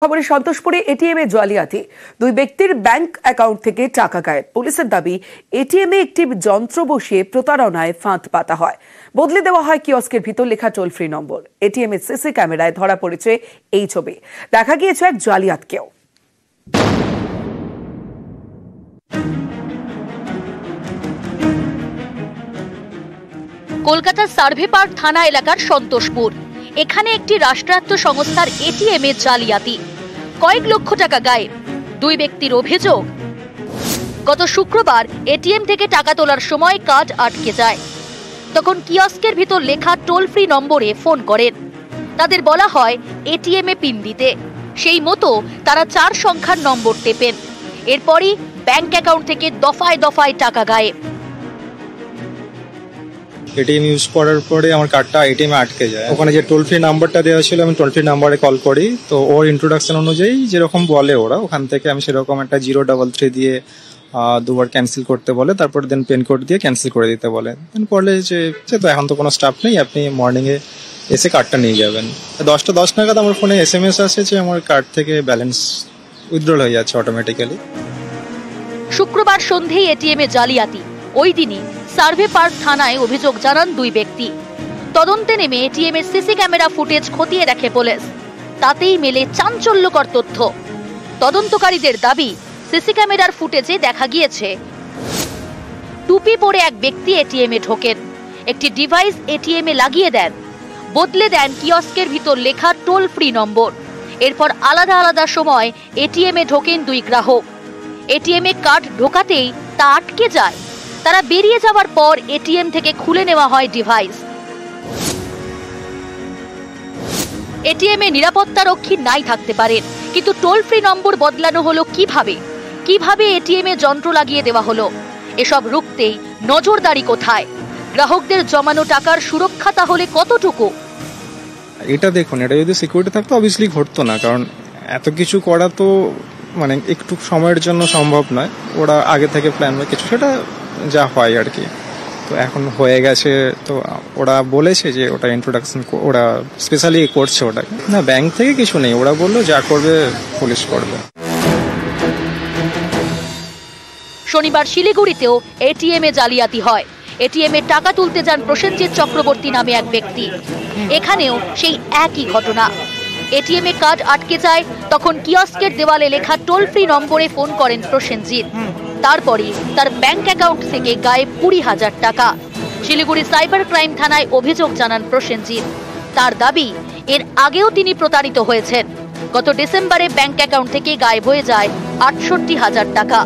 খবরে সন্তোষপুরে এটিএম এ জালিয়াতি, দুই ব্যক্তির ব্যাংক অ্যাকাউন্ট থেকে টাকা গায়েব। পুলিশের দাবি, এটিএম এ একটি যন্ত্র বসিয়ে প্রতারণায় ফাঁদ পাতা হয়, বদলে দেওয়া হয় কিয়স্কের ভিতর লেখা টোল ফ্রি নম্বর। এটিএম এর সিসি ক্যামেরায় ধরা পড়েছে এই ছবি। দেখা গিয়েছে এক জালিয়াতকেও। কলকাতার সার্ভে পার্ক থানা এলাকার সন্তোষপুর, এখানে একটি রাষ্ট্রায়ত্ত সংস্থার এটিএম এ জালিয়াতি, কয়েক লক্ষ টাকা গায়েব। দুই ব্যক্তির অভিযোগ, গত শুক্রবার এটিএম থেকে টাকা তোলার সময় কার্ড আটকে যায়। তখন কিয়স্কের ভিতর লেখা টোল ফ্রি নম্বরে ফোন করেন। তাদের বলা হয় এটিএম এ পিন দিতে। সেই মতো তারা 4 সংখ্যার নম্বর টেপেন। এরপরই ব্যাংক অ্যাকাউন্ট থেকে দফায় দফায় টাকা গায়েব। এটিএম ইউজ করার পরে আমার কার্ডটা এটিএম এ আটকে যায়। ওখানে যে টোল ফ্রি নাম্বারটা দেওয়া ছিল, আমি টোল ফ্রি নাম্বারে কল করি, তো ওর ইন্ট্রোডাকশন অনুযায়ী যেরকম বলে ওরা, ওখান থেকে আমি সেরকম একটা 033 দিয়ে 2বার ক্যান্সেল করতে বলে, তারপর দেন পিন কোড দিয়ে ক্যান্সেল করে দিতে বলে। দেন বলে যে তো এখন তো কোনো স্টাফ নেই, আপনি মর্নিং এ এসে কার্ডটা নিয়ে যাবেন। 10টা 10 নাগাদ আমার ফোনে SMS আসে যে আমার কার্ড থেকে ব্যালেন্স উইথড্রল হয়ে যাচ্ছে অটোমেটিক্যালি। শুক্রবার সন্ধ্যেই এটিএম এ জালিয়াতি। ওই দিনই সার্ভে পার্ক থানায় অভিযোগ জানান দুই ব্যক্তি। তদন্তে নেমে এটিএম এর সিসি ক্যামেরা ফুটেজ খতিয়ে দেখে পুলিশ। তাতেই মেলে চাঞ্চল্যকর তথ্য। তদন্তকারীদের দাবি, সিসি ক্যামেরার ফুটেজে দেখা গিয়েছে টুপি পরে এক ব্যক্তি এটিএম এ ঢোকেন, একটি ডিভাইস এটিএম এ লাগিয়ে দেন, বদলে দেন কিয়স্কের ভিতর লেখা টোল ফ্রি নম্বর। এরপর আলাদা আলাদা সময় এটিএম এ ঢোকেন দুই গ্রাহক। এটিএম এ কার্ড ঢোকাতেই তা আটকে যায়। তারা বেরিয়ে যাওয়ার পর এটিএম থেকে খুলে নেওয়া হয় ডিভাইস। এটিএম এ নিরাপত্তারক্ষী নাই থাকতে পারেন, কিন্তু টোল ফ্রি নম্বর বদলানো হলো কিভাবে এটিএম এ যন্ত্র লাগিয়ে দেওয়া হলো? এসব রুখতেই নজরদারি কোথায়? গ্রাহকদের জমানো টাকার সুরক্ষা তাহলে কতটুকু? এটা দেখুন, এটা যদি সিকিউরিটি থাকতো অবভিয়াসলি ঘটতো না, কারণ এত কিছু করা তো মানে একটু সময়ের জন্য সম্ভব নয়। ওরা আগে থেকে প্ল্যান বা কিছু, সেটা যা হয় আর কি। তো এখন হয়ে গেছে, তো ওরা বলেছে যে ওটা ইন্ট্রোডাকশন ওরা স্পেশালি করছে ওটাকে। না, ব্যাংক থেকে কিছু নেই, ওরা বললো যা করবে পুলিশ করবে। শনিবার শিলিগুড়িতেও এটিএম এ জালিয়াতি হয়। এটিএম এ টাকা তুলতে যান প্রসেনজিৎ চক্রবর্তী নামে এক ব্যক্তি। এখানেও সেই একই ঘটনা। এটিএম এ কার্ড আটকে যায়, তখন কিয়স্কের দেওয়ালে লেখা টোল ফ্রি নম্বরে ফোন করেন প্রসেনজিৎ। তারপরে তার ব্যাংক অ্যাকাউন্ট থেকে গায়েব 20,000 টাকা। শিলিগুড়ি সাইবার ক্রাইম থানায় অভিযোগ জানান প্রসেনজিৎ। তার দাবি, এর আগেও তিনি প্রতারিত হয়েছেন। গত ডিসেম্বরে ব্যাংক অ্যাকাউন্ট থেকে গায়েব হয়ে যায় 68,000 টাকা।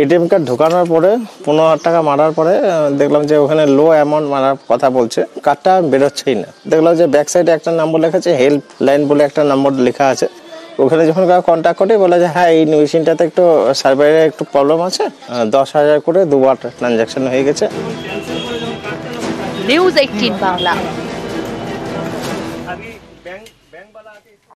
এটিএম কার্ড ঢোকানোর পরে 15,000 টাকা মারার পরে দেখলাম যে ওখানে লো অ্যামাউন্ট মারার কথা বলছে, কার্ডটা বেরোচ্ছেই না। দেখলাম যে ব্যাক সাইডে একটা নম্বর লেখা আছে, হেল্প লাইন বলে একটা নম্বর লেখা আছে। ওখানে যখন কন্ট্যাক্ট করে বলে যে হ্যাঁ, এই মেশিনটাতে একটু সার্ভারে একটু প্রবলেম আছে, 10,000 করে 2বার ট্রানজাকশন হয়ে গেছে। নিউজ 18 বাংলা।